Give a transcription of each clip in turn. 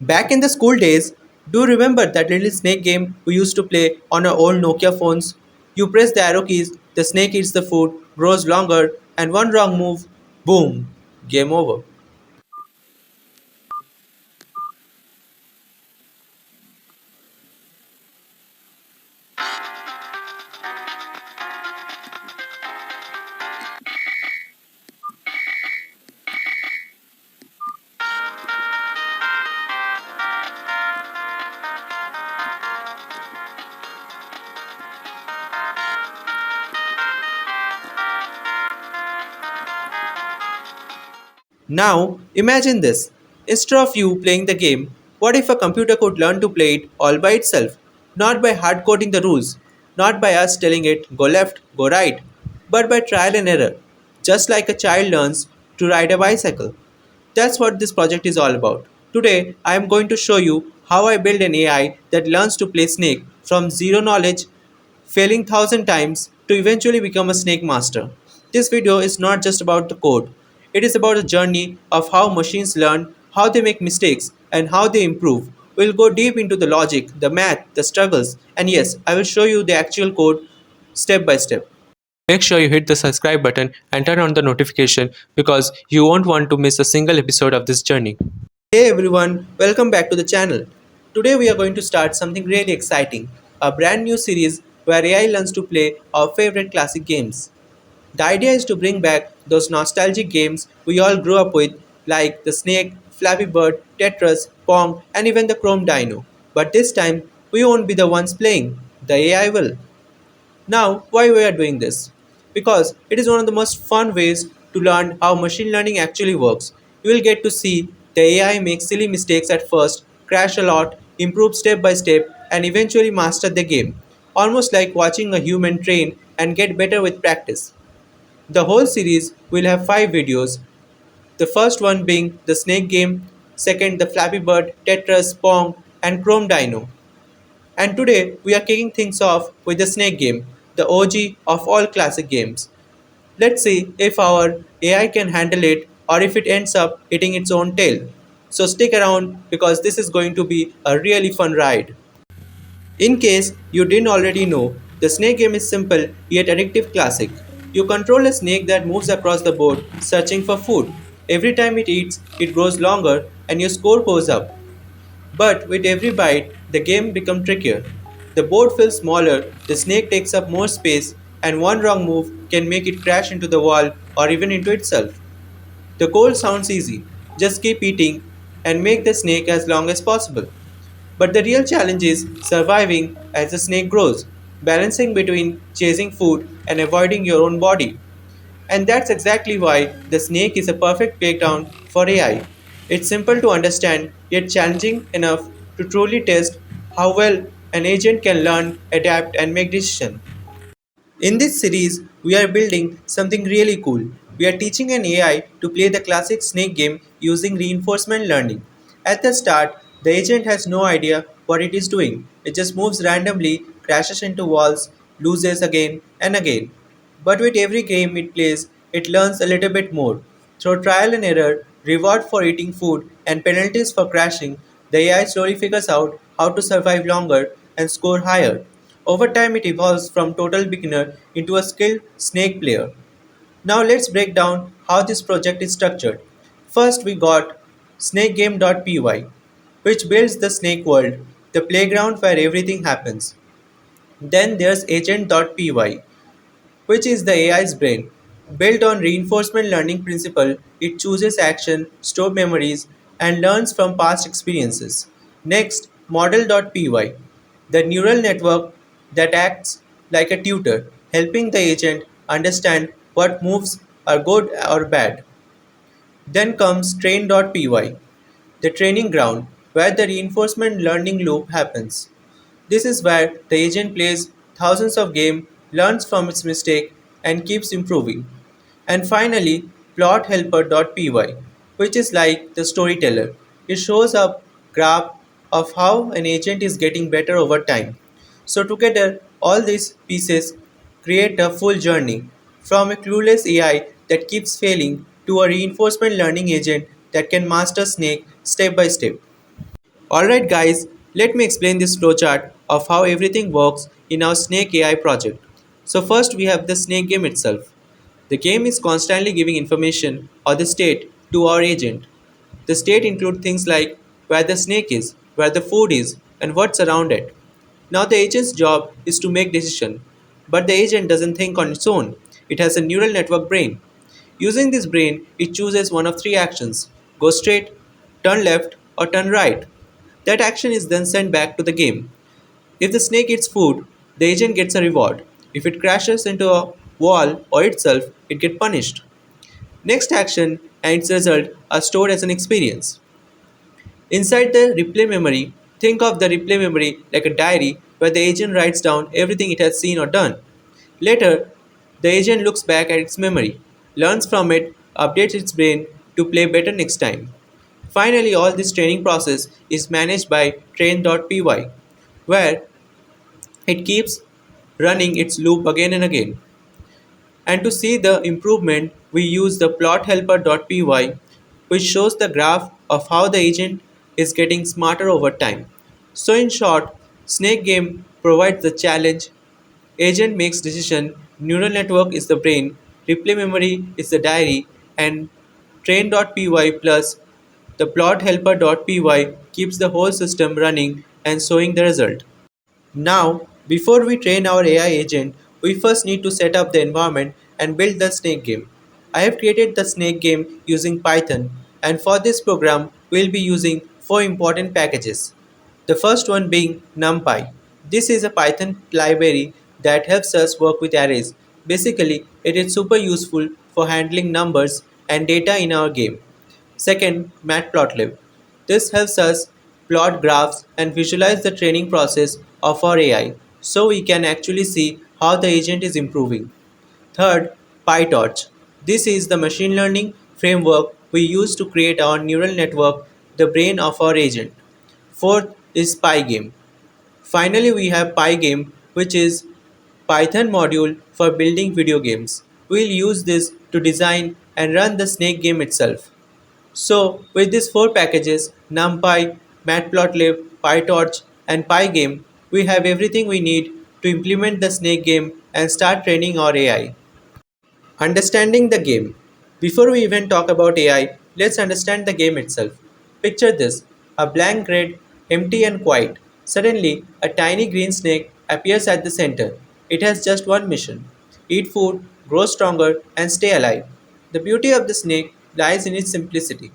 Back in the school days, do you remember that little snake game we used to play on our old Nokia phones? You press the arrow keys, the snake eats the food, grows longer, and one wrong move, boom, game over. Now, imagine this. Instead of you playing the game, what if a computer could learn to play it all by itself? Not by hard coding the rules, not by us telling it go left, go right, but by trial and error, just like a child learns to ride a bicycle. That's what this project is all about. Today, I am going to show you how I build an AI that learns to play Snake from zero knowledge, failing thousand times to eventually become a Snake master. This video is not just about the code. It is about a journey of how machines learn, how they make mistakes, and how they improve. We'll go deep into the logic, the math, the struggles, and yes, I will show you the actual code step by step. Make sure you hit the subscribe button and turn on the notification because you won't want to miss a single episode of this journey. Hey everyone, welcome back to the channel. Today we are going to start something really exciting, a brand new series where AI learns to play our favorite classic games. The idea is to bring back those nostalgic games we all grew up with, like the Snake, Flappy Bird, Tetris, Pong, and even the Chrome Dino. But this time, we won't be the ones playing, the AI will. Now, why we are doing this? Because it is one of the most fun ways to learn how machine learning actually works. You will get to see the AI make silly mistakes at first, crash a lot, improve step by step, and eventually master the game. Almost like watching a human train and get better with practice. The whole series will have 5 videos. The first one being the Snake game, second the Flappy Bird, Tetris, Pong, and Chrome Dino. And today we are kicking things off with the Snake game, the OG of all classic games. Let's see if our AI can handle it or if it ends up hitting its own tail. So stick around because this is going to be a really fun ride. In case you didn't already know, the snake game is simple yet addictive classic. You control a snake that moves across the board searching for food. Every time it eats, it grows longer and your score goes up. But with every bite, the game becomes trickier. The board feels smaller, the snake takes up more space, and one wrong move can make it crash into the wall or even into itself. The goal sounds easy, just keep eating and make the snake as long as possible. But the real challenge is surviving as the snake grows, balancing between chasing food and avoiding your own body. And that's exactly why the snake is a perfect playground for AI. It's simple to understand, yet challenging enough to truly test how well an agent can learn, adapt, and make decisions. In this series, we are building something really cool. We are teaching an AI to play the classic snake game using reinforcement learning. At the start, the agent has no idea what it is doing. It just moves randomly, crashes into walls, loses again and again. But with every game it plays, it learns a little bit more. Through trial and error, reward for eating food, and penalties for crashing, the AI slowly figures out how to survive longer and score higher. Over time, it evolves from total beginner into a skilled snake player. Now let's break down how this project is structured. First, we got snakegame.py, which builds the snake world, the playground where everything happens. Then there's agent.py, which is the AI's brain. Built on reinforcement learning principle, it chooses action, stores memories, and learns from past experiences. Next, model.py, the neural network that acts like a tutor, helping the agent understand what moves are good or bad. Then comes train.py, the training ground where the reinforcement learning loop happens. This is where the agent plays thousands of games, learns from its mistake, and keeps improving. And finally, plothelper.py, which is like the storyteller. It shows a graph of how an agent is getting better over time. So together, all these pieces create a full journey from a clueless AI that keeps failing to a reinforcement learning agent that can master Snake step by step. Alright guys, let me explain this flowchart of how everything works in our Snake AI project. So first we have the Snake game itself. The game is constantly giving information or the state to our agent. The state includes things like where the snake is, where the food is, and what's around it. Now the agent's job is to make decision, but the agent doesn't think on its own. It has a neural network brain. Using this brain, it chooses one of three actions: go straight, turn left, or turn right. That action is then sent back to the game. If the snake eats food, the agent gets a reward. If it crashes into a wall or itself, it gets punished. Next action and its result are stored as an experience. Inside the replay memory, think of the replay memory like a diary where the agent writes down everything it has seen or done. Later, the agent looks back at its memory, learns from it, updates its brain to play better next time. Finally, all this training process is managed by train.py, where it keeps running its loop again and again. And to see the improvement, we use the plothelper.py, which shows the graph of how the agent is getting smarter over time. So in short, Snake Game provides the challenge, agent makes decision, neural network is the brain, replay memory is the diary, and train.py plus the plothelper.py keeps the whole system running and showing the result. Now, before we train our AI agent, we first need to set up the environment and build the Snake game. I have created the Snake game using Python, and for this program, we'll be using four important packages. The first one being NumPy. This is a Python library that helps us work with arrays. Basically, it is super useful for handling numbers and data in our game. Second, Matplotlib. This helps us plot graphs and visualize the training process of our AI so we can actually see how the agent is improving. Third, PyTorch. This is the machine learning framework we use to create our neural network, the brain of our agent. Fourth is Pygame. Finally, we have Pygame, which is Python module for building video games. We'll use this to design and run the Snake game itself. So with these four packages, NumPy, Matplotlib, PyTorch, and Pygame, we have everything we need to implement the Snake game and start training our AI. Understanding the game. Before we even talk about AI, let's understand the game itself. Picture this: a blank grid, empty and quiet. Suddenly, a tiny green snake appears at the center. It has just one mission: eat food, grow stronger, and stay alive. The beauty of the snake lies in its simplicity.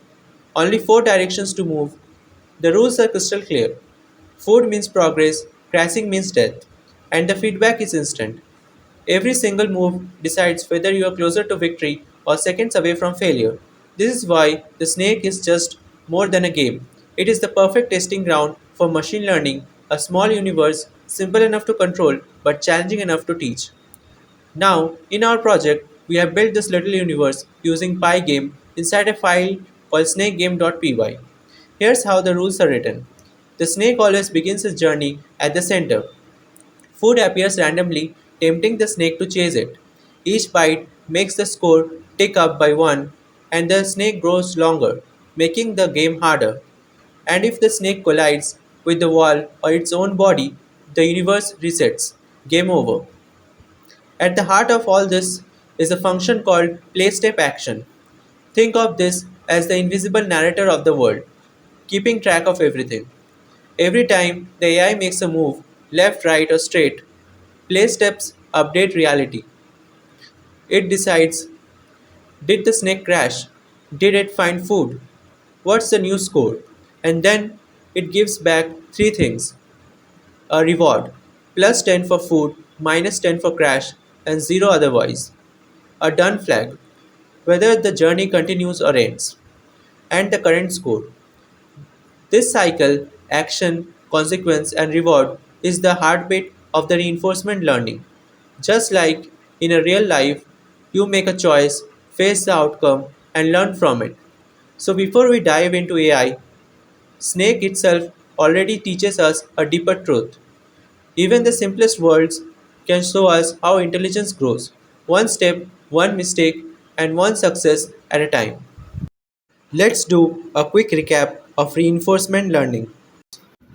Only four directions to move. The rules are crystal clear. Food means progress, crashing means death, and the feedback is instant. Every single move decides whether you are closer to victory or seconds away from failure. This is why the snake is just more than a game. It is the perfect testing ground for machine learning, a small universe simple enough to control but challenging enough to teach. Now, in our project, we have built this little universe using Pygame inside a file called snakegame.py. Here's how the rules are written. The snake always begins its journey at the center. Food appears randomly, tempting the snake to chase it. Each bite makes the score tick up by one, and the snake grows longer, making the game harder. And if the snake collides with the wall or its own body, the universe resets. Game over. At the heart of all this is a function called playStep Think of this as the invisible narrator of the world, keeping track of everything. Every time the AI makes a move, left, right, or straight, play steps update reality. It decides: did the snake crash? Did it find food? What's the new score? And then it gives back three things: a reward, plus 10 for food, minus 10 for crash, and 0 otherwise, a done flag, whether the journey continues or ends, and the current score. This cycle, action, consequence, and reward, is the heartbeat of the reinforcement learning. Just like in a real life, you make a choice, face the outcome, and learn from it. So, before we dive into AI, Snake itself already teaches us a deeper truth. Even the simplest words can show us how intelligence grows, one step, one mistake, and one success at a time. Let's do a quick recap of reinforcement learning.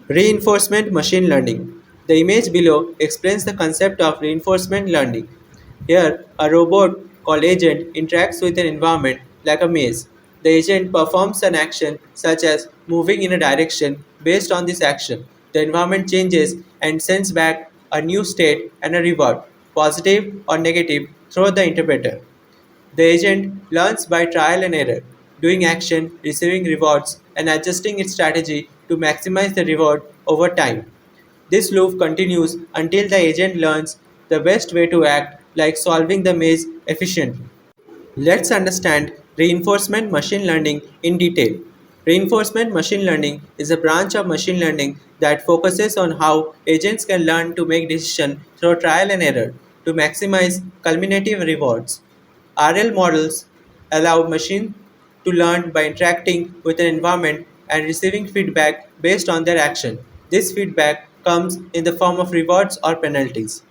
Reinforcement machine learning. The image below explains the concept of reinforcement learning. Here, a robot called agent interacts with an environment like a maze. The agent performs an action such as moving in a direction. Based on this action, the environment changes and sends back a new state and a reward, positive or negative, through the interpreter. The agent learns by trial and error, doing action, receiving rewards, and adjusting its strategy to maximize the reward over time. This loop continues until the agent learns the best way to act, like solving the maze efficiently. Let's understand reinforcement machine learning in detail. Reinforcement machine learning is a branch of machine learning that focuses on how agents can learn to make decisions through trial and error to maximize culminative rewards. RL models allow machines to learn by interacting with an environment and receiving feedback based on their action. This feedback comes in the form of rewards or penalties.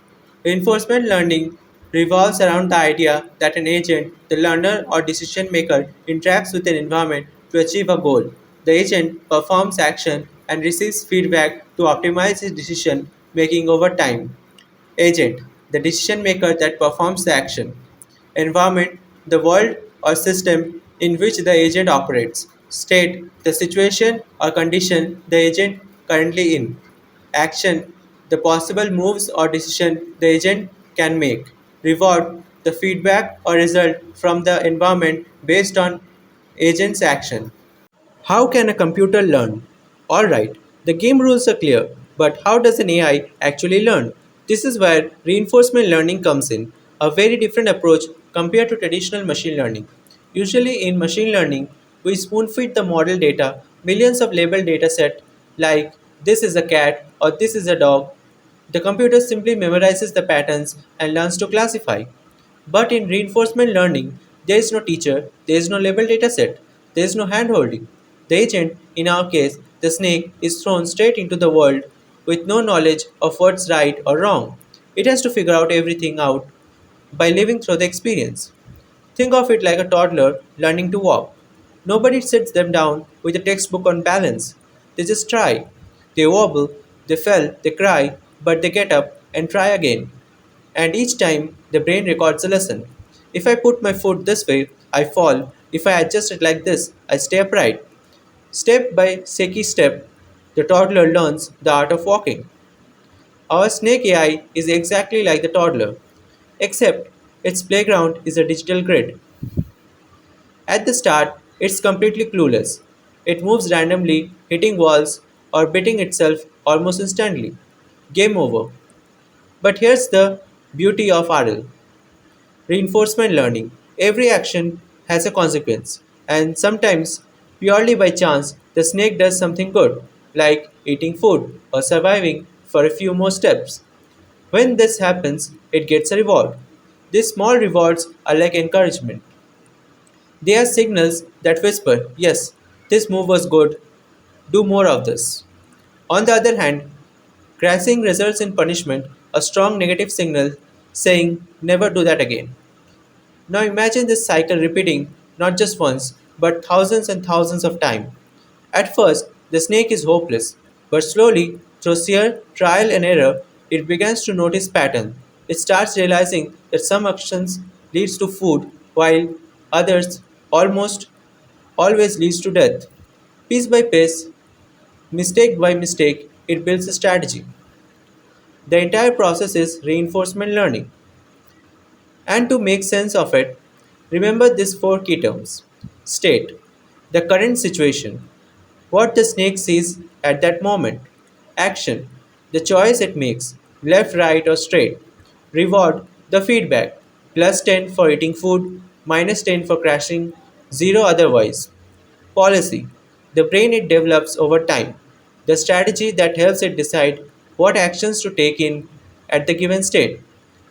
Reinforcement learning revolves around the idea that an agent, the learner or decision maker, interacts with an environment to achieve a goal. The agent performs action and receives feedback to optimize his decision making over time. Agent, the decision maker that performs the action. Environment, the world or system in which the agent operates. State, the situation or condition the agent currently in. Action, the possible moves or decision the agent can make. Reward, the feedback or result from the environment based on agent's action. How can a computer learn? Alright, the game rules are clear, but how does an AI actually learn? This is where reinforcement learning comes in, a very different approach compared to traditional machine learning. Usually, in machine learning, we spoon feed the model data, millions of labeled dataset like this is a cat or this is a dog. The computer simply memorizes the patterns and learns to classify. But in reinforcement learning, there is no teacher, there is no labeled dataset, there is no hand holding. The agent, in our case, the snake, is thrown straight into the world with no knowledge of what's right or wrong. It has to figure out everything out by living through the experience. Think of it like a toddler learning to walk. Nobody sits them down with a textbook on balance. They just try. They wobble, they fall, they cry, but they get up and try again. And each time, the brain records a lesson. If I put my foot this way, I fall. If I adjust it like this, I stay upright. Step by shaky step, the toddler learns the art of walking. Our Snake AI is exactly like the toddler, except its playground is a digital grid. At the start, it's completely clueless. It moves randomly, hitting walls or beating itself almost instantly. Game over. But here's the beauty of RL. Reinforcement learning. Every action has a consequence, and sometimes, purely by chance, the snake does something good, like eating food or surviving for a few more steps. When this happens, it gets a reward. These small rewards are like encouragement. They are signals that whisper, yes, this move was good, do more of this. On the other hand, crashing results in punishment, a strong negative signal saying, never do that again. Now imagine this cycle repeating not just once, but thousands and thousands of times. At first, the snake is hopeless, but slowly, through sheer trial and error, it begins to notice pattern. It starts realizing that some actions leads to food, while others almost always leads to death. Piece by piece, mistake by mistake, it builds a strategy. The entire process is reinforcement learning. And to make sense of it, remember these four key terms. State, the current situation, what the snake sees at that moment. Action, the choice it makes, left, right, or straight. Reward, the feedback, plus 10 for eating food, minus 10 for crashing, 0 otherwise. Policy, the brain it develops over time, the strategy that helps it decide what actions to take in at the given state.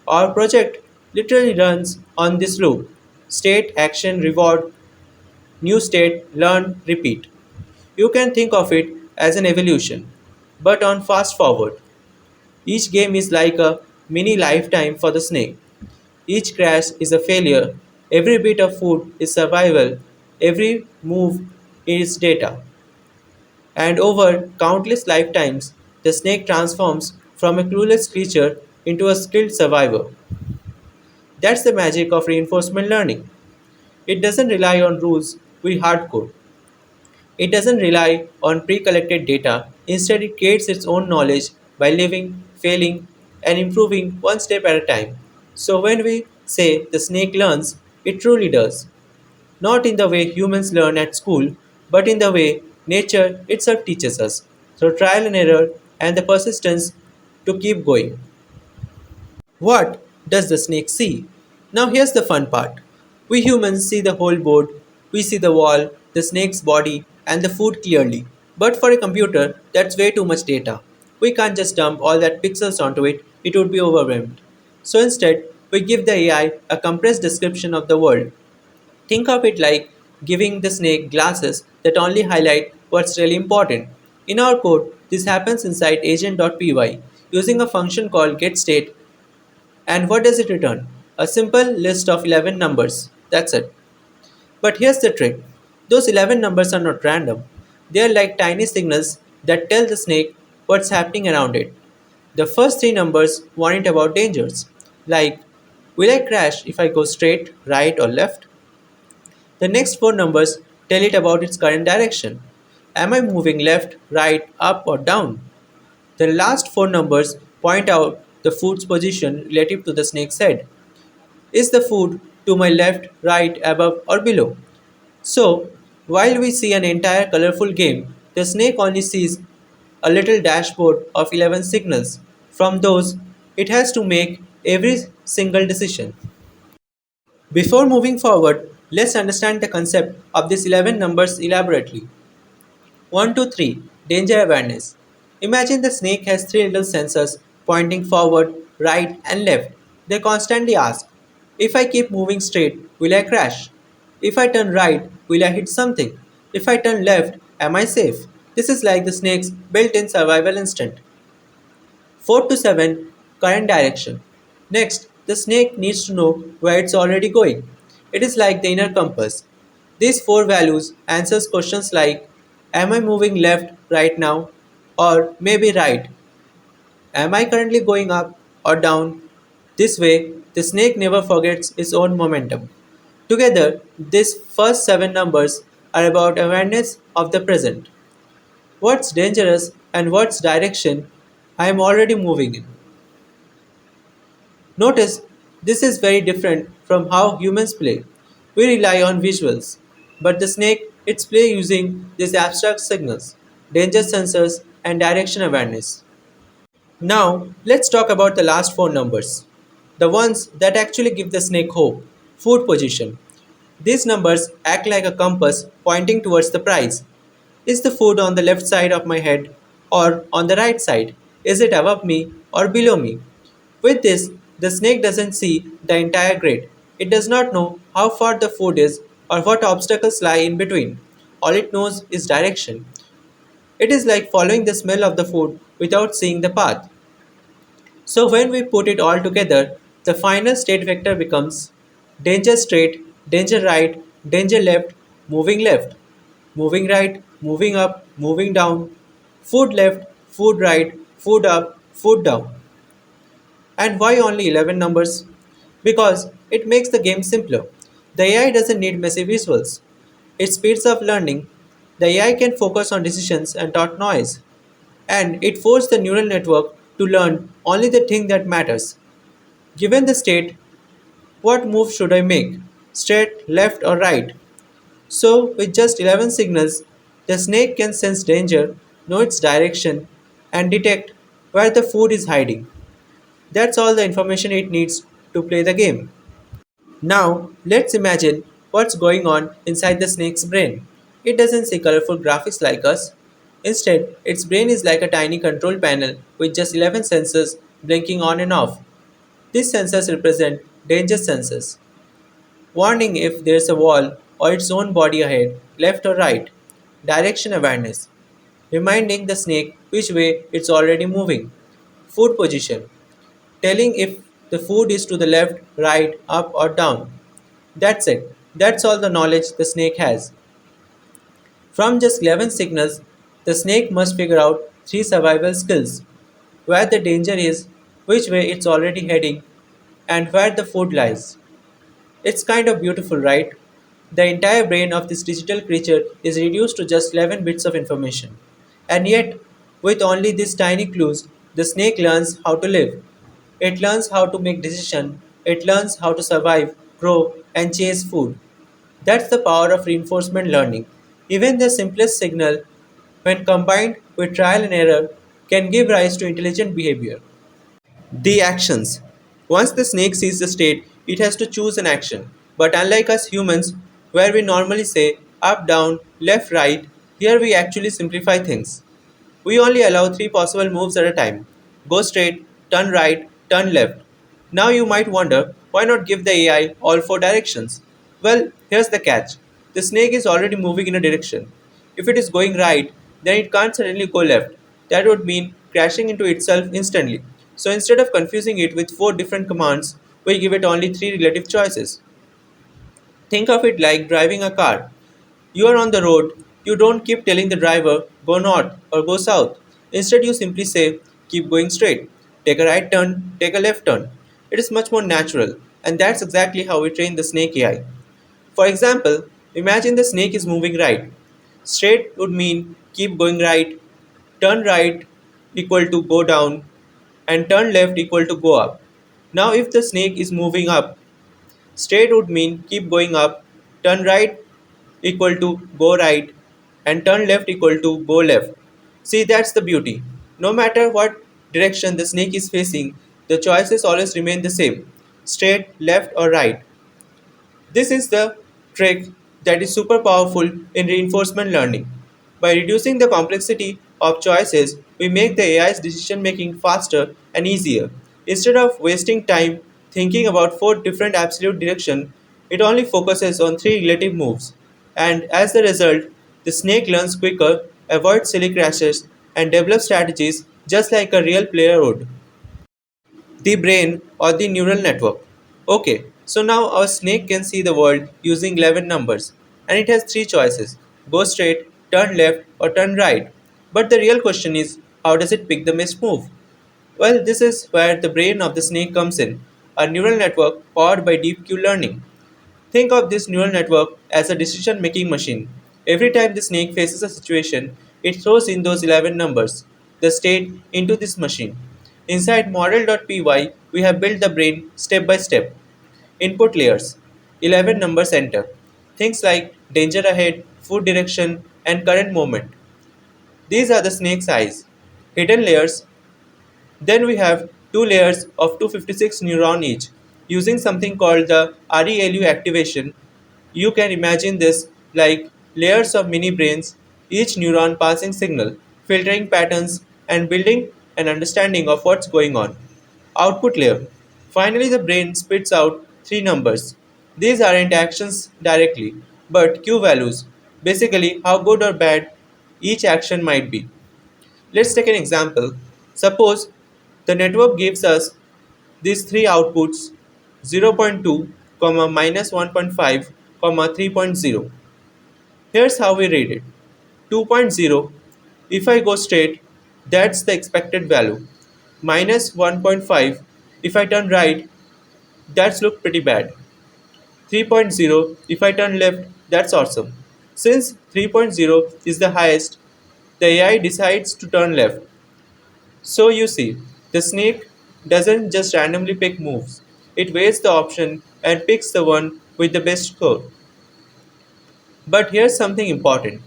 Our project literally runs on this loop: state, action, reward, new state, learn, repeat. You can think of it as an evolution, but on fast forward. Each game is like a mini lifetime for the snake. Each crash is a failure, every bit of food is survival, every move is data. And over countless lifetimes, the snake transforms from a clueless creature into a skilled survivor. That's the magic of reinforcement learning. It doesn't rely on rules we hardcode. It doesn't rely on pre collected data. Instead, it creates its own knowledge by living, failing, and improving one step at a time. So, when we say the snake learns, it truly does. Not in the way humans learn at school, but in the way nature itself teaches us, through trial and error and the persistence to keep going. What does the snake see? Now, here's the fun part. We humans see the whole board, we see the wall, the snake's body, and the food clearly. But for a computer, that's way too much data. We can't just dump all that pixels onto it, it would be overwhelmed. So instead, we give the AI a compressed description of the world. Think of it like giving the snake glasses that only highlight what's really important. In our code, this happens inside agent.py using a function called getState. And what does it return? A simple list of 11 numbers. That's it. But here's the trick, those 11 numbers are not random. They are like tiny signals that tell the snake what's happening around it. The first three numbers warn it about dangers, like will I crash if I go straight, right, or left? The next four numbers tell it about its current direction. Am I moving left, right, up, or down? The last four numbers point out the food's position relative to the snake's head. Is the food to my left, right, above, or below? So, while we see an entire colorful game, the snake only sees a little dashboard of 11 signals. From those, it has to make every single decision. Before moving forward, let's understand the concept of these 11 numbers elaborately. 1 to 3. Danger awareness. Imagine the snake has three little sensors pointing forward, right, and left. They constantly ask, if I keep moving straight, will I crash? If I turn right, will I hit something? If I turn left, am I safe? This is like the snake's built in survival instinct. 4 to 7. Current direction. Next, the snake needs to know where it's already going. It is like the inner compass. These four values answers questions like am I moving left right now or maybe right? Am I currently going up or down? This way, the snake never forgets its own momentum. Together, these first seven numbers are about awareness of the present. What's dangerous and what's direction I am already moving in. Notice this is very different from how humans play. We rely on visuals, but the snake it's play using these abstract signals, danger sensors, and direction awareness. Now, let's talk about the last four numbers, the ones that actually give the snake hope, food position. These numbers act like a compass pointing towards the prize. Is the food on the left side of my head or on the right side? Is it above me or below me? With this, the snake doesn't see the entire grid. It does not know how far the food is or what obstacles lie in between. All it knows is direction. It is like following the smell of the food without seeing the path. So when we put it all together, the final state vector becomes danger straight, danger right, danger left, moving right, moving up, moving down, food left, food right, food up, food down. And why only 11 numbers? Because it makes the game simpler. The AI doesn't need messy visuals. It speeds up learning. The AI can focus on decisions and not noise. And it forces the neural network to learn only the thing that matters. Given the state, what move should I make? Straight, left, or right? So, with just 11 signals, the snake can sense danger, know its direction, and detect where the food is hiding. That's all the information it needs to play the game. Now, let's imagine what's going on inside the snake's brain. It doesn't see colorful graphics like us. Instead, its brain is like a tiny control panel with just 11 sensors blinking on and off. These sensors represent danger sensors, warning if there's a wall or its own body ahead, left or right. Direction awareness, reminding the snake which way it's already moving. Food position, telling if the food is to the left, right, up, or down. That's it. That's all the knowledge the snake has. From just 11 signals, The snake must figure out three survival skills: where the danger is, which way it's already heading, and where the food lies. It's kind of beautiful, right? The entire brain of this digital creature is reduced to just 11 bits of information. And yet, with only these tiny clues, the snake learns how to live. It learns how to make decisions, it learns how to survive, grow, and chase food. That's the power of reinforcement learning. Even the simplest signal, when combined with trial and error, can give rise to intelligent behavior. The actions. Once the snake sees the state, it has to choose an action. But unlike us humans, where we normally say up, down, left, right, here we actually simplify things. We only allow three possible moves at a time: go straight, turn right, turn left. Now you might wonder, why not give the AI all four directions? Well, here's the catch: the snake is already moving in a direction. If it is going right, then it can't suddenly go left. That would mean crashing into itself instantly. So instead of confusing it with four different commands, we give it only three relative choices. Think of it like driving a car. You are on the road, you don't keep telling the driver, go north or go south. Instead, you simply say, keep going straight, take a right turn, take a left turn. It is much more natural, and that's exactly how we train the snake AI. For example, imagine the snake is moving right. Straight would mean keep going right, turn right equal to go down, and turn left equal to go up. Now, if the snake is moving up, straight would mean keep going up, turn right equal to go right, and turn left equal to go left. See, that's the beauty. No matter what direction the snake is facing, the choices always remain the same: straight, left, or right. This is the trick that is super powerful in reinforcement learning. By reducing the complexity of choices, we make the AI's decision making faster and easier. Instead of wasting time thinking about four different absolute directions, it only focuses on three relative moves. And as the result, the snake learns quicker, avoids silly crashes, and develops strategies just like a real player would. The brain or the neural network. Okay, so now our snake can see the world using 11 numbers, and it has three choices: go straight, turn left, or turn right. But the real question is, how does it pick the best move? Well, this is where the brain of the snake comes in, a neural network powered by deep Q learning. Think of this neural network as a decision making machine. Every time the snake faces a situation, it throws in those 11 numbers, the state, into this machine. Inside model.py, we have built the brain step by step. Input layers: 11 numbers enter. Things like danger ahead, food direction, and current moment. These are the snake's eyes. Hidden layers: then we have two layers of 256 neuron each. Using something called the ReLU activation, you can imagine this like layers of mini brains, each neuron passing signal, filtering patterns, and building an understanding of what's going on. Output layer. Finally, the brain spits out three numbers. These aren't actions directly, but Q values, basically how good or bad each action might be. Let's take an example. Suppose the network gives us these three outputs: 0.2, comma, minus 1.5, comma, 3.0. Here's how we read it. 2.0, if I go straight, that's the expected value. Minus 1.5, if I turn right, that's look pretty bad. 3.0, if I turn left, that's awesome. Since 3.0 is the highest, the AI decides to turn left. So you see, the snake doesn't just randomly pick moves. It weighs the option and picks the one with the best score. But here's something important.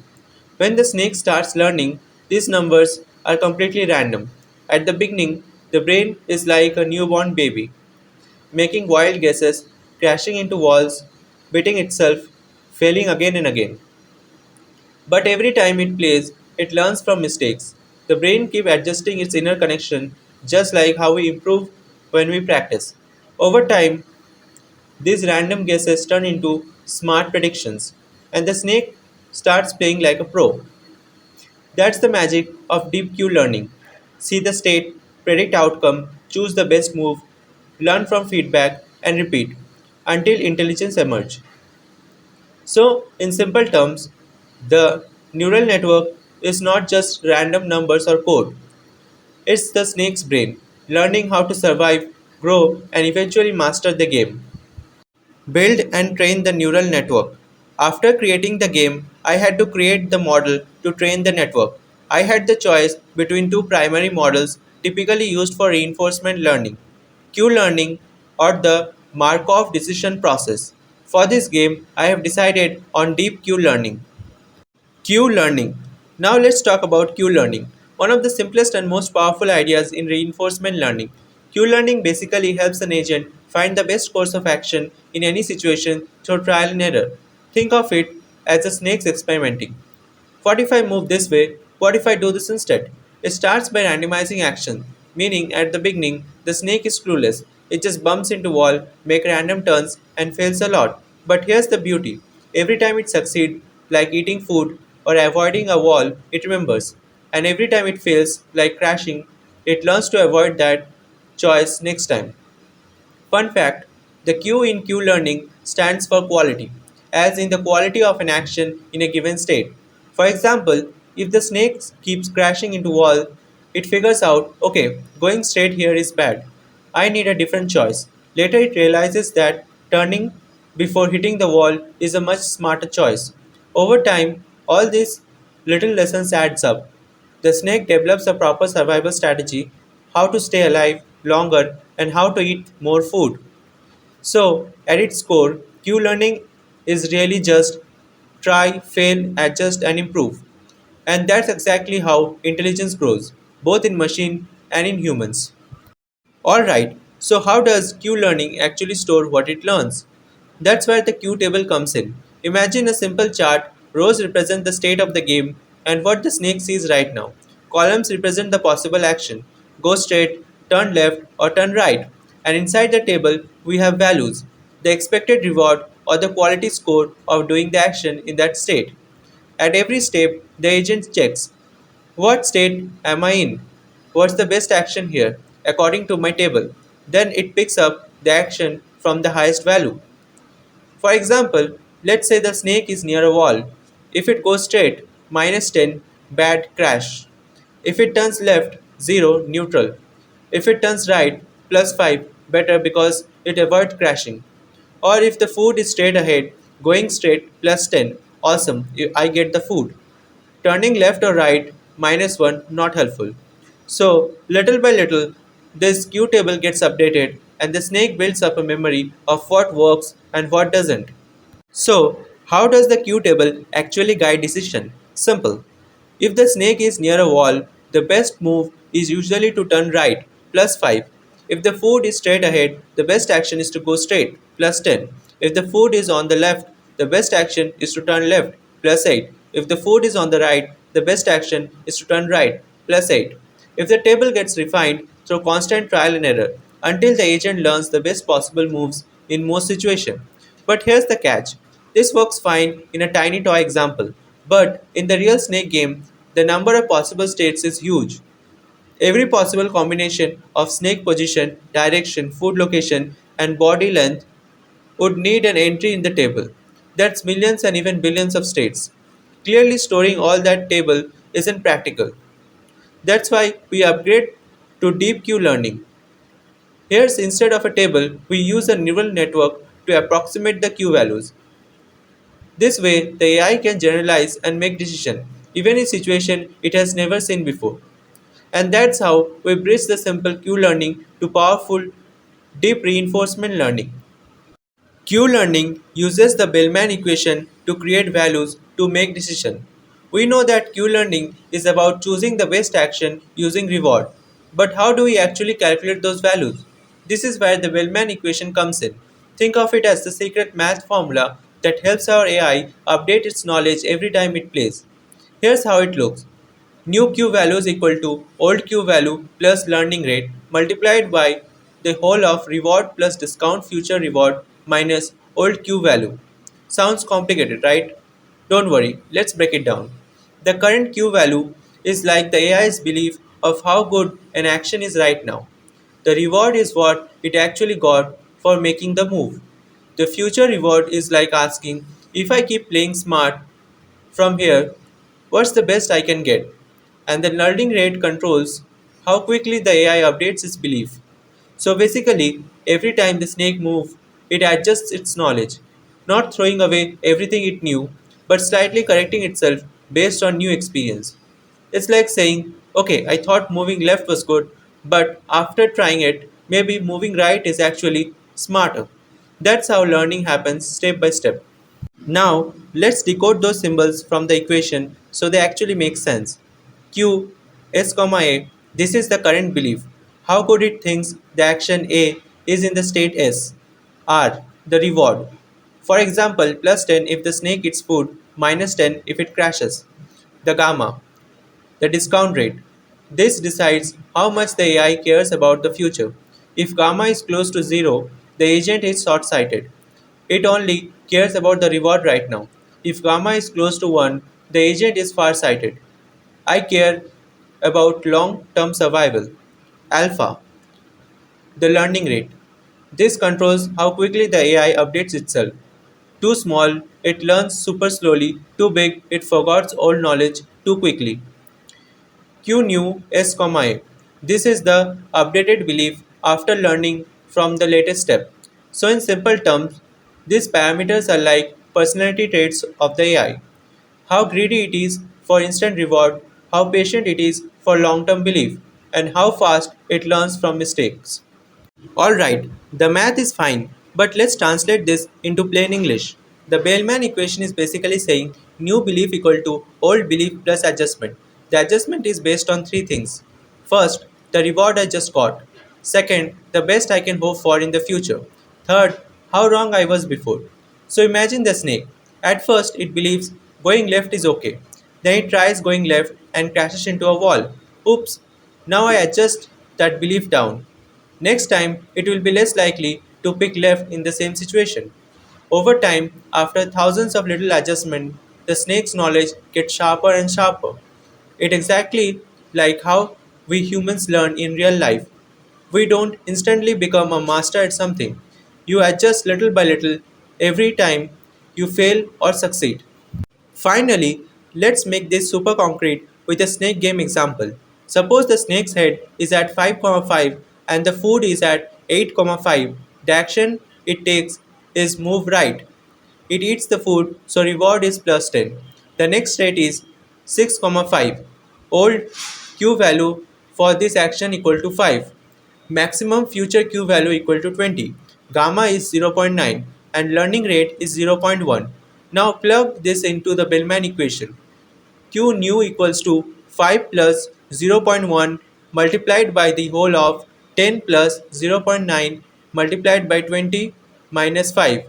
When the snake starts learning, these numbers are completely random. At the beginning, the brain is like a newborn baby, making wild guesses, crashing into walls, beating itself, failing again and again. But every time it plays, it learns from mistakes. The brain keeps adjusting its inner connection, just like how we improve when we practice. Over time, these random guesses turn into smart predictions, and the snake starts playing like a pro. That's the magic of deep Q learning. See the state, predict outcome, choose the best move, learn from feedback, and repeat until intelligence emerges. So, in simple terms, the neural network is not just random numbers or code. It's the snake's brain, learning how to survive, grow, and eventually master the game. Build and train the neural network. After creating the game, I had to create the model to train the network. I had the choice between two primary models typically used for reinforcement learning, Q-learning or the Markov decision process. For this game, I have decided on deep Q-learning. Q learning. Now let's talk about Q learning, one of the simplest and most powerful ideas in reinforcement learning. Q learning basically helps an agent find the best course of action in any situation through trial and error. Think of it as a snake's experimenting. What if I move this way? What if I do this instead? It starts by randomizing action, meaning at the beginning, the snake is clueless. It just bumps into wall, make random turns, and fails a lot. But here's the beauty. Every time it succeeds, like eating food or avoiding a wall, it remembers. And every time it fails, like crashing, it learns to avoid that choice next time. Fun fact, the Q in Q learning stands for quality, as in the quality of an action in a given state. For example, if the snake keeps crashing into wall, it figures out, okay, going straight here is bad. I need a different choice. Later it realizes that turning before hitting the wall is a much smarter choice. Over time, all these little lessons adds up. The snake develops a proper survival strategy, how to stay alive longer and how to eat more food. So, at its core, Q learning is really just try, fail, adjust, and improve. And that's exactly how intelligence grows, both in machine and in humans. Alright, so how does Q learning actually store what it learns? That's where the Q table comes in. Imagine a simple chart. Rows represent the state of the game and what the snake sees right now. Columns represent the possible action. Go straight, turn left, or turn right. And inside the table, we have values, the expected reward or the quality score of doing the action in that state. At every step, the agent checks what state am I in? What's the best action here, according to my table? Then it picks up the action from the highest value. For example, let's say the snake is near a wall. If it goes straight, -10, bad crash. If it turns left, 0, neutral. If it turns right, +5, better because it avoids crashing. Or if the food is straight ahead, going straight, +10, awesome, I get the food. Turning left or right, -1, not helpful. So, little by little, this Q table gets updated and the snake builds up a memory of what works and what doesn't. So, how does the Q table actually guide decision? Simple. If the snake is near a wall, the best move is usually to turn right, +5. If the food is straight ahead, the best action is to go straight, +10. If the food is on the left, the best action is to turn left, +8. If the food is on the right, the best action is to turn right, +8. If the table gets refined through constant trial and error until the agent learns the best possible moves in most situations. But here's the catch. This works fine in a tiny toy example, but in the real snake game, the number of possible states is huge. Every possible combination of snake position, direction, food location, and body length would need an entry in the table. That's millions and even billions of states. Clearly, storing all that table isn't practical. That's why we upgrade to deep Q learning. Here's instead of a table, we use a neural network to approximate the Q values. This way, the AI can generalize and make decisions, even in situations it has never seen before. And that's how we bridge the simple Q learning to powerful deep reinforcement learning. Q-learning uses the Bellman equation to create values to make decisions. We know that Q-learning is about choosing the best action using reward. But how do we actually calculate those values? This is where the Bellman equation comes in. Think of it as the secret math formula that helps our AI update its knowledge every time it plays. Here's how it looks. New Q value is equal to old Q value plus learning rate multiplied by the whole of reward plus discount future reward minus old Q value. Sounds complicated, right? Don't worry, let's break it down. The current Q value is like the AI's belief of how good an action is right now. The reward is what it actually got for making the move. The future reward is like asking, if I keep playing smart from here, What's the best I can get? And the learning rate controls how quickly the AI updates its belief. So basically, every time the snake moves, it adjusts its knowledge, not throwing away everything it knew, but slightly correcting itself based on new experience. It's like saying, okay, I thought moving left was good, but after trying it, maybe moving right is actually smarter. That's how learning happens step by step. Now, let's decode those symbols from the equation so they actually make sense. Q, S, A, this is the current belief. How good it thinks the action A is in the state S. R, the reward. For example, plus 10 if the snake eats food, minus 10 if it crashes. The gamma, the discount rate. This decides how much the AI cares about the future. If gamma is close to 0, the agent is short sighted. It only cares about the reward right now. If gamma is close to 1, the agent is far sighted. I care about long term survival. Alpha, the learning rate. This controls how quickly the AI updates itself. Too small, it learns super slowly. Too big, it forgets old knowledge too quickly. Q new S, A. This is the updated belief after learning from the latest step. So, in simple terms, these parameters are like personality traits of the AI. How greedy it is for instant reward, how patient it is for long term belief, and how fast it learns from mistakes. Alright, the math is fine, but let's translate this into plain English. The Bellman equation is basically saying new belief equal to old belief plus adjustment. The adjustment is based on three things. First, the reward I just got. Second, the best I can hope for in the future. Third, how wrong I was before. So imagine the snake. At first, it believes going left is okay. Then it tries going left and crashes into a wall. Oops, now I adjust that belief down. Next time, it will be less likely to pick left in the same situation. Over time, after thousands of little adjustments, the snake's knowledge gets sharper and sharper. It exactly like how we humans learn in real life. We don't instantly become a master at something. You adjust little by little every time you fail or succeed. Finally, let's make this super concrete with a snake game example. Suppose the snake's head is at 5,5 and the food is at 8,5. The action it takes is move right. It eats the food, so reward is plus 10. The next state is 6,5. Old Q value for this action equal to 5. Maximum future Q value equal to 20. Gamma is zero point 0.9 and learning rate is zero point 0.1. Now plug this into the Bellman equation. Q new equals to 5 plus zero point 0.1 multiplied by the whole of 10 plus zero point 0.9 multiplied by 20 minus 5.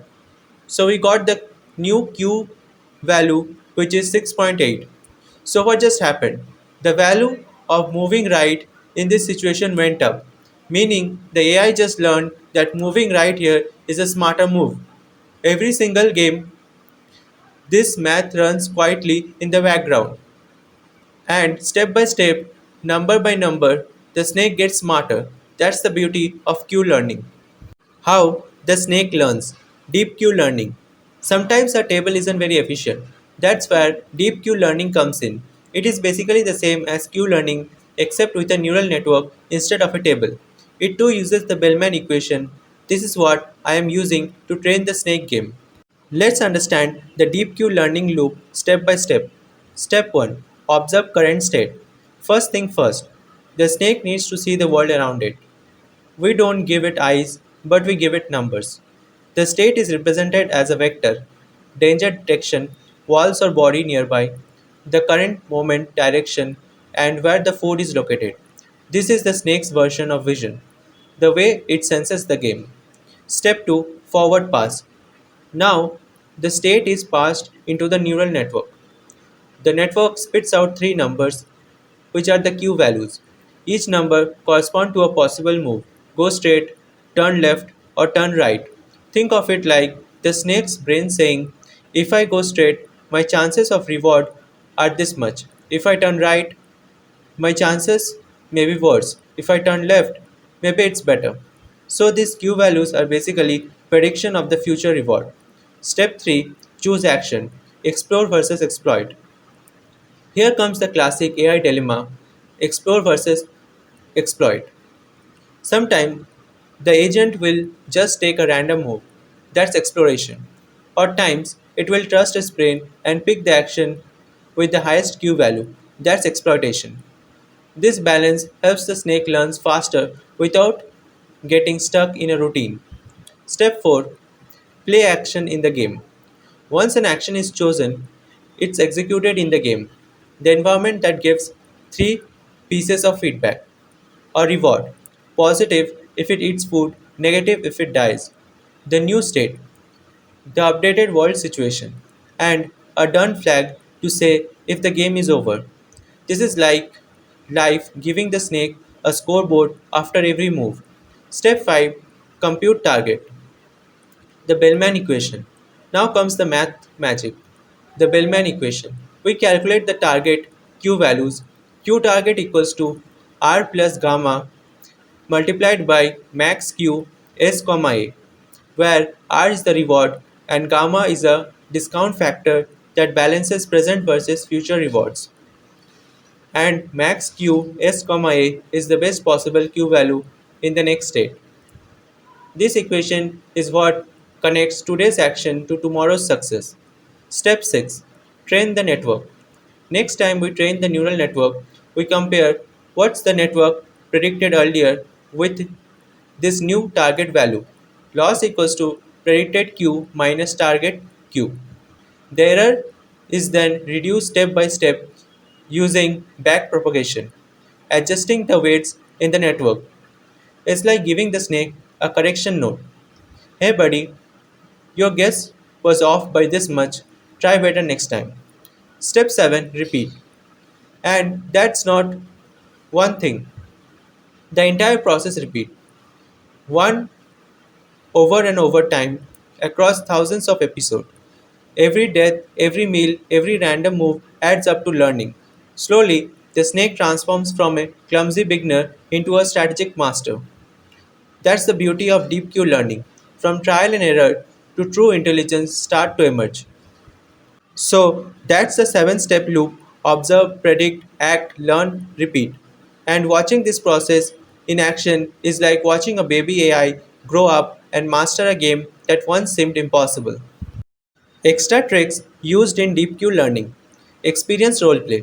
So we got the new Q value which is 6.8. So what just happened? The value of moving right in this situation went up, meaning the AI just learned that moving right here is a smarter move. Every single game, this math runs quietly in the background, and step by step, number by number, the snake gets smarter. That's the beauty of Q learning. How the snake learns. Deep Q learning. Sometimes a table isn't very efficient. That's where deep Q learning comes in. It is basically the same as Q learning except with a neural network instead of a table. It too uses the Bellman equation. This is what I am using to train the snake game. Let's understand the deep Q learning loop step by step. Step 1. Observe current state. First thing first, the snake needs to see the world around it. We don't give it eyes, but we give it numbers. The state is represented as a vector, danger detection, walls or body nearby, the current moment direction, and where the food is located. This is the snake's version of vision, the way it senses the game. Step 2. Forward pass. Now, the state is passed into the neural network. The network spits out three numbers, which are the Q values. Each number corresponds to a possible move: go straight, turn left, or turn right. Think of it like the snake's brain saying, if I go straight, my chances of reward are this much. If I turn right, my chances may be worse. If I turn left, maybe it's better. So these Q values are basically prediction of the future reward. Step 3. Choose action. Explore versus exploit. Here comes the classic AI dilemma: explore versus exploit. Sometimes the agent will just take a random move, that's exploration. Or times it will trust its brain and pick the action with the highest Q value, that's exploitation. This balance helps the snake learn faster without getting stuck in a routine. Step 4: play action in the game. Once an action is chosen, it's executed in the game. The environment that gives three pieces of feedback: a reward, positive if it eats food, negative if it dies, the new state, the updated world situation, and a done flag to say if the game is over. This is like life giving the snake a scoreboard after every move. Step 5: compute target. The Bellman equation. Now comes the math magic. The Bellman equation. We calculate the target Q values. Q target equals to R plus gamma multiplied by max Q S comma A, where R is the reward and gamma is a discount factor that balances present versus future rewards. And max Q S comma A is the best possible Q value in the next state. This equation is what connects today's action to tomorrow's success. Step 6: train the network. Next time we train the neural network, we compare what's the network predicted earlier with this new target value. Loss equals to predicted Q minus target Q. The error is then reduced step by step using backpropagation, adjusting the weights in the network. It's like giving the snake a correction note. Hey buddy, your guess was off by this much. Try better next time. Step 7: repeat. And that's not one thing. The entire process repeat. One over and over time across thousands of episodes. Every death, every meal, every random move adds up to learning. Slowly, the snake transforms from a clumsy beginner into a strategic master. That's the beauty of deep Q learning. From trial and error to true intelligence start to emerge. So that's the 7 step loop: observe, predict, act, learn, repeat. And watching this process in action is like watching a baby AI grow up and master a game that once seemed impossible. Extra tricks used in deep Q learning. Experience roleplay.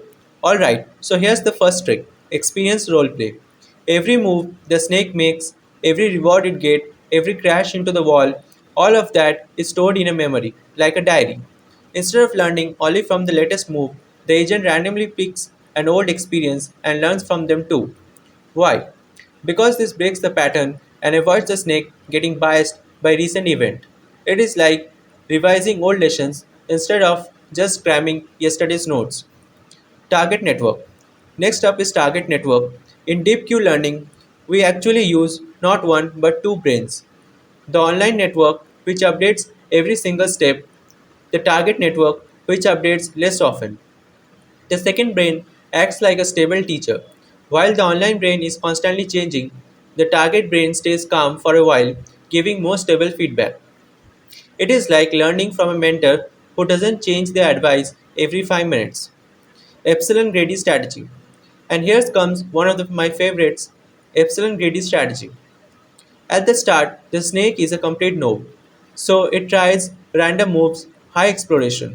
Alright, so here's the first trick: experience roleplay. Every move the snake makes, every reward it gets, every crash into the wall, all of that is stored in a memory, like a diary. Instead of learning only from the latest move, the agent randomly picks an old experience and learns from them too. Why? Because this breaks the pattern and avoids the snake getting biased by recent event. It is like revising old lessons instead of just cramming yesterday's notes. Target network. Next up is target network. In deep Q learning, we actually use not one but two brains. The online network, which updates every single step, the target network, which updates less often. The second brain acts like a stable teacher. While the online brain is constantly changing, the target brain stays calm for a while, giving more stable feedback. It is like learning from a mentor who doesn't change their advice every 5 minutes. Epsilon Grady strategy. And here comes one of my favorites: Epsilon Grady strategy. At the start, the snake is a complete noob, so it tries random moves, high exploration.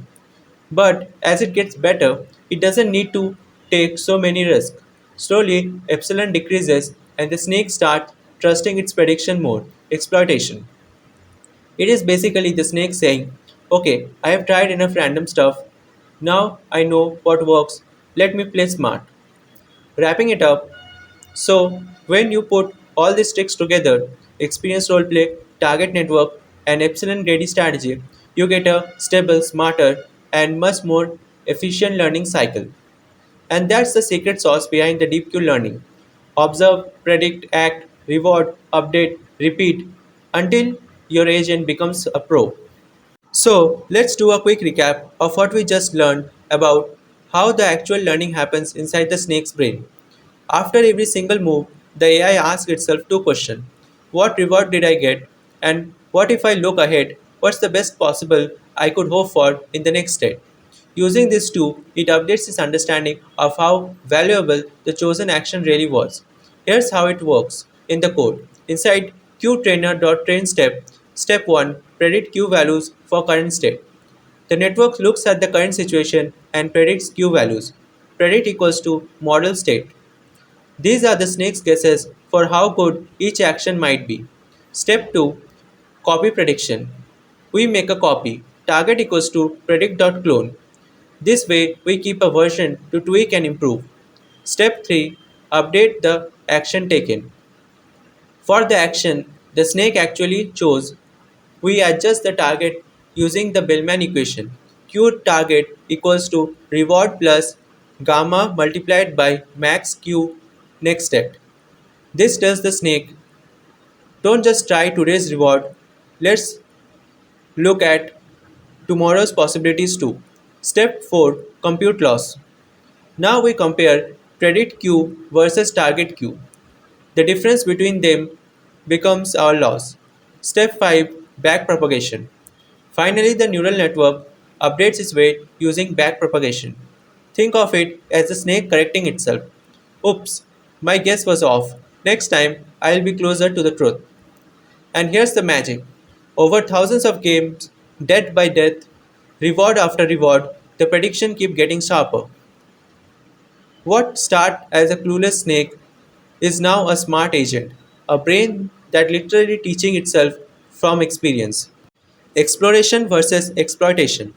But as it gets better, it doesn't need to take so many risks. Slowly, epsilon decreases and the snake starts trusting its prediction more: exploitation. It is basically the snake saying, okay, I have tried enough random stuff. Now I know what works. Let me play smart. Wrapping it up, so, when you put all these tricks together, experience roleplay, target network, and epsilon Grady strategy, you get a stable, smarter, and much more efficient learning cycle. And that's the secret sauce behind the deep Q learning. Observe, predict, act, reward, update, repeat until your agent becomes a pro. So, let's do a quick recap of what we just learned about how the actual learning happens inside the snake's brain. After every single move, the AI asks itself two questions: what reward did I get? And what if I look ahead? What's the best possible I could hope for in the next step? Using this too, it updates its understanding of how valuable the chosen action really was. Here's how it works in the code. Inside qtrainer.trainStep, step 1 predict q values for current state. The network looks at the current situation and predicts q values. Predict equals to model state. These are the snake's guesses for how good each action might be. Step 2 copy prediction. We make a copy. Target equals to predict.clone. This way, we keep a version to tweak and improve. Step 3 update the action taken. For the action the snake actually chose, we adjust the target using the Bellman equation. Q target equals to reward plus gamma multiplied by max Q next step. This tells the snake, don't just try today's reward, let's look at tomorrow's possibilities too. Step 4 compute loss. Now we compare predict Q versus target Q. The difference between them becomes our loss. Step 5 backpropagation. Finally, the neural network updates its weight using backpropagation. Think of it as the snake correcting itself. Oops, my guess was off. Next time, I'll be closer to the truth. And here's the magic. Over thousands of games, death by death, reward after reward, the prediction keep getting sharper. What started as a clueless snake is now a smart agent, a brain that literally teaching itself from experience. Exploration versus exploitation.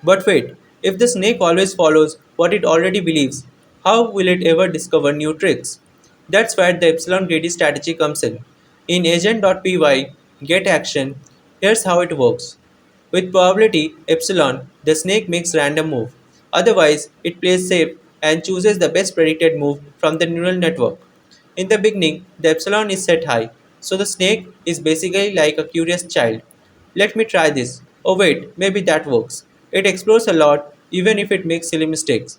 But wait, if the snake always follows what it already believes, how will it ever discover new tricks? That's where the epsilon greedy strategy comes in. In agent.py get action, here's how it works. With probability epsilon, the snake makes random move. Otherwise, it plays safe and chooses the best predicted move from the neural network. In the beginning, the epsilon is set high, so the snake is basically like a curious child. Let me try this. Oh wait, maybe that works. It explores a lot even if it makes silly mistakes.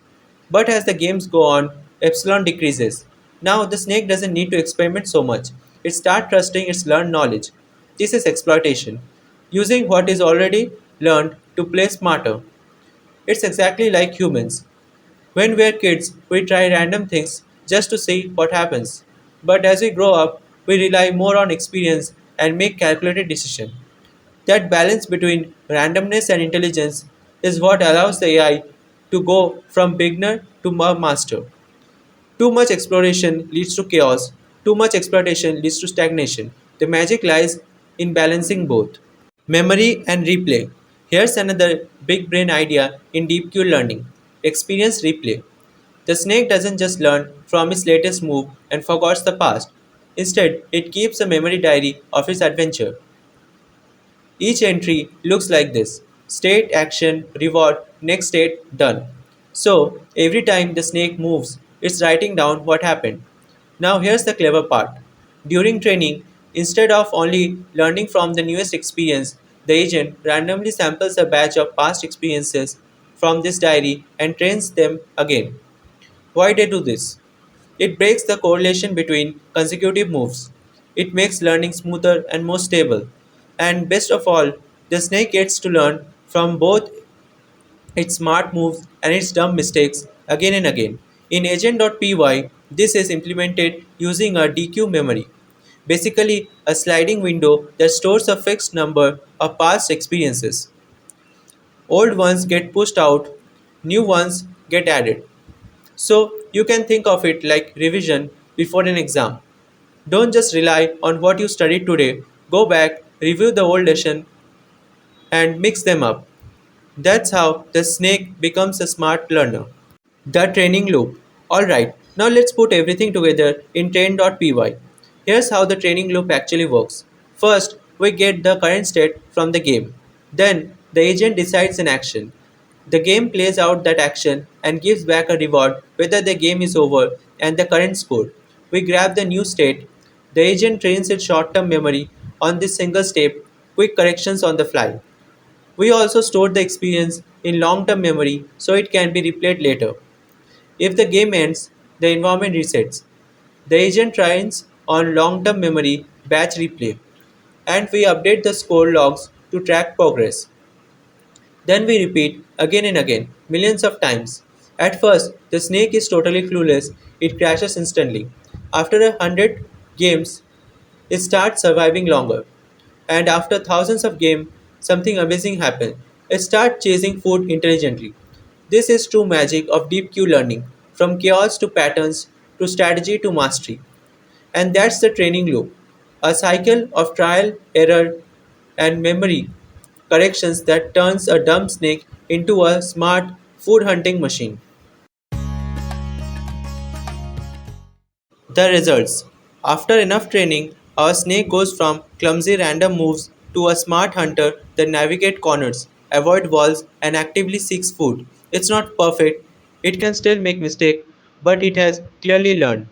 But as the games go on, epsilon decreases. Now the snake doesn't need to experiment so much. It starts trusting its learned knowledge. This is exploitation. Using what is already learned to play smarter. It's exactly like humans. When we're kids, we try random things just to see what happens. But as we grow up, we rely more on experience and make calculated decisions. That balance between randomness and intelligence is what allows the AI to go from beginner to master. Too much exploration leads to chaos, too much exploitation leads to stagnation. The magic lies in balancing both. Memory and replay. Here's another big brain idea in deep Q learning experience replay. The snake doesn't just learn from its latest move and forgets the past. Instead, it keeps a memory diary of its adventure. Each entry looks like this state, action, reward, next state, done. So, every time the snake moves, it's writing down what happened. Now, here's the clever part. During training, instead of only learning from the newest experience, the agent randomly samples a batch of past experiences from this diary and trains them again. Why they do this? It breaks the correlation between consecutive moves. It makes learning smoother and more stable. And best of all, the snake gets to learn from both its smart moves and its dumb mistakes again and again. In agent.py, this is implemented using a DQ memory, basically a sliding window that stores a fixed number of past experiences. Old ones get pushed out, new ones get added. So you can think of it like revision before an exam. Don't just rely on what you studied today. Go back, review the old lesson, and mix them up. That's how the snake becomes a smart learner. The training loop. Alright, now let's put everything together in train.py. Here's how the training loop actually works. First, we get the current state from the game. Then, the agent decides an action. The game plays out that action and gives back a reward whether the game is over and the current score. We grab the new state. The agent trains its short term memory on this single step, quick corrections on the fly. We also store the experience in long term memory so it can be replayed later. If the game ends, the environment resets. The agent trains on long term memory batch replay, and we update the score logs to track progress. Then we repeat again and again, millions of times. At first, the snake is totally clueless, it crashes instantly. After 100 games, it starts surviving longer. And after thousands of games, something amazing happens. It starts chasing food intelligently. This is true magic of deep Q learning, from chaos to patterns to strategy to mastery. And that's the training loop, a cycle of trial, error, and memory corrections that turns a dumb snake into a smart food hunting machine. The results. After enough training, our snake goes from clumsy random moves to a smart hunter that navigates corners, avoid walls, and actively seeks food. It's not perfect, it can still make mistakes, but it has clearly learned.